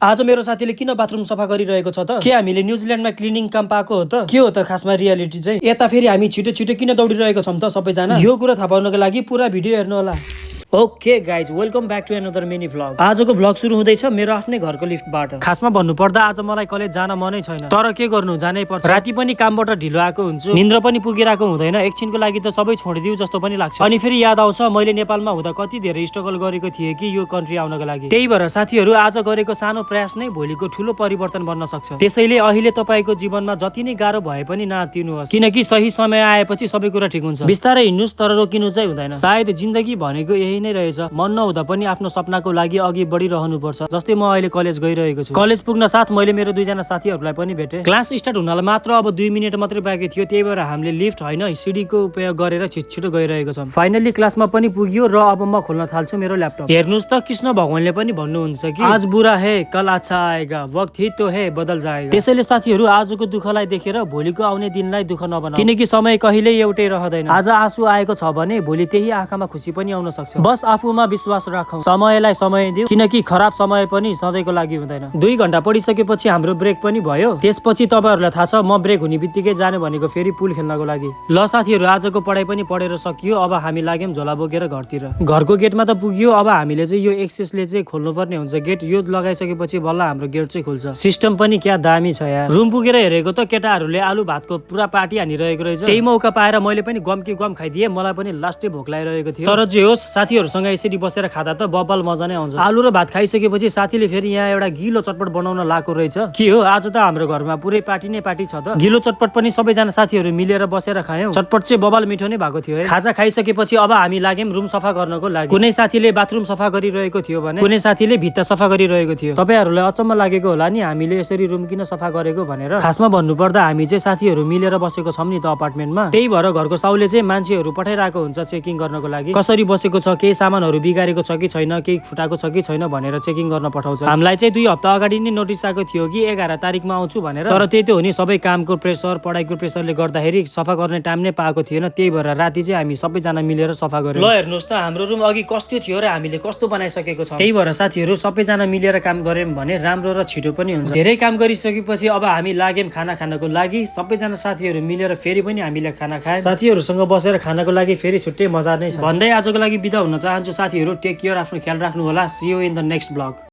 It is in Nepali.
आज मेरो साथीले किन बाथरुम सफा गरिरहेको छ त? के हामीले न्युजिल्यान्डमा क्लिनिङ काम पाएको हो त? के हो त खासमा रियालिटी चाहिँ? यता फेरि हामी छिटो छिटो किन दौडिरहेको छौं त सबैजना? यो कुरा थाहा पाउनको लागि पुरा भिडियो हेर्नु होला। Okay guys, welcome back to another mini vlog. आजको भ्लग सुरु हुँदैछ मेरो आफ्नै घरको लिफ्टबाट। खासमा भन्नुपर्दा आज मलाई कलेज जान मनै छैन, तर के गर्नु, जानै पर्छ। राति पनि कामबाट ढिलो आएको हुन्छु, निन्द्र पनि पुगिरहेको हुँदैन, एकछिनको लागि त सबै छोडिदिउ जस्तो पनि लाग्छ। अनि फेरि याद आउँछ मैले नेपालमा हुँदा कति धेरै स्ट्रगल गरेको थिएँ कि यो कन्ट्री आउनको लागि। त्यही भएर साथीहरू, आज गरेको सानो प्रयास नै भोलिको ठुलो परिवर्तन बन्न सक्छ। त्यसैले अहिले तपाईको जीवनमा जति नै गाह्रो भए पनि नआत्तिनुहोस्, किनकि सही समय आएपछि सबै कुरा ठिक हुन्छ। बिस्तारै हिँड्नुस्, तर रोकिनु चाहिँ हुँदैन। सायद जिन्दगी भनेको यही नै रहेछ, मन नहुँदा पनि आफ्नो सपनाको लागि अघि बढिरहनु पर्छ। जस्तै म अहिले कलेज गइरहेको छु। कलेज पुग्न साथ मैले मेरो दुईजना साथीहरूलाई पनि भेटे। क्लास स्टार्ट हुनलाई मात्र अब 2 मिनेट मात्रै बाँकी थियो, त्यही भएर हामीले लिफ्ट होइन सिडीको उपयोग गरेर छिटो गइरहेको छौं। फाइनली क्लासमा पनि पुग्यो र अब म खोल्न थाल्छु मेरो ल्यापटप। हेर्नुस् त, कृष्ण भगवानले पनि भन्नुहुन्छ कि आज बुरा है कल अच्छा आएगा, वक्त ही तो है बदल जाएगा। त्यसैले साथीहरू, आजको दुःखलाई देखेर भोलिको आउने दिनलाई दुःख नबनाऊ, किनकि समय कहिल्यै एउटै रहँदैन। आज आँसु आएको छ भने भोलि त्यही आँखामा खुसी पनि आउन सक्छ। बस आफूमा विश्वास राखौं, समयलाई समय दिऊ, किनकि खराब समय पनि सधैँको लागि हुँदैन। 2 घण्टा पढिसकेपछि हाम्रो ब्रेक पनि भयो। त्यसपछि तपाईहरुलाई थाहा छ म ब्रेक हुने बित्तिकै जाने भनेको फेरि पुल खेल्नको लागि। ल साथीहरू, आजको पढाइ पनि पढेर सकियो। अब हामी लाग्यौं झोला बोकेर घरतिर। घरको गेटमा त पुग्यो। अब हामीले चाहिँ यो एक्सेसले चाहिँ खोल्नु पर्ने हुन्छ गेट। यो लगाइसकेपछि बल्ल हाम्रो गेट चाहिँ खुल्छ। सिस्टम पनि क्या दामी छ यार। रुम पुगेर हेरेको त केटाहरूले आलु भातको पुरा पार्टी हानिरहेको रहेछ। त्यही मौका पाएर मैले पनि गम खाइदिए। मलाई पनि लास्टै भोक लागिरहेको थियो। तर जे होस्, साथीहरूसँग यसरी बसेर खादा त बब्बल मजा नै आउँछ। आलु र भात खाइसकेपछि साथीले फेरि यहाँ एउटा गिलो चटपट बनाउन लाएको रहेछ। के हो, आज त हाम्रो घरमा पुरै पार्टी नै पार्टी छ त। गिलो चटपट पनि सबैजना साथीहरू मिलेर बसेर खायौं। चटपट चाहिँ बबाल मिठो नै भएको थियो है। खाजा खाइसकेपछि अब हामी लाग्यौं रुम सफा गर्नको लागि। कुनै साथीले बाथरुम सफा गरिरहेको थियो भने कुनै साथीले भित्ता सफा गरिरहेको थियो। तपाईहरुलाई अचम्म लागेको होला नि हामीले यसरी रुम किन सफा गरेको भनेर। खासमा भन्नुपर्दा हामी चाहिँ साथीहरू मिलेर बसेको छौं नि त अपार्टमेन्टमा। त्यही भएर घरको साउले चाहिँ मान्छेहरू पठाइरहेको हुन्छ चेकिङ गर्नको लागि। कसरी बसेको छ, केही सामानहरू बिगारेको छ कि छैन, केही फुटाको छ कि छैन भनेर चेकिङ गर्न पठाउँछ। हामीलाई चाहिँ 2 हप्ता अगाडि नै नोटिस आएको थियो कि 11 तारिकमा आउँछु भनेर। तर त्यही त हो नि, सबै कामको प्रेसर पढाइको प्रेसरले गर्दाखेरि सफा गर्ने टाइम नै पाएको थिएन। त्यही भएर राति चाहिँ हामी सबैजना मिलेर सफा गर्यौं। ल हेर्नुस् त, हाम्रो रुम अघि कस्तो थियो र हामीले कस्तो बनाइसकेको छ। त्यही भएर साथीहरू, सबैजना मिलेर काम गर्यौं भने राम्रो र छिटो पनि हुन्छ। धेरै काम गरिसकेपछि अब हामी लाग्यौं खाना खानको लागि। सबैजना साथीहरू मिलेर फेरि पनि हामीले खाना खायौं। साथीहरूसँग बसेर खानको लागि फेरि छुट्टै मजा नै छ। भन्दै आजको लागि बिदा हुन चाहन्छु साथीहरू। टेक केयर, आफ्नो ख्याल राख्नु होला। See you in the next vlog.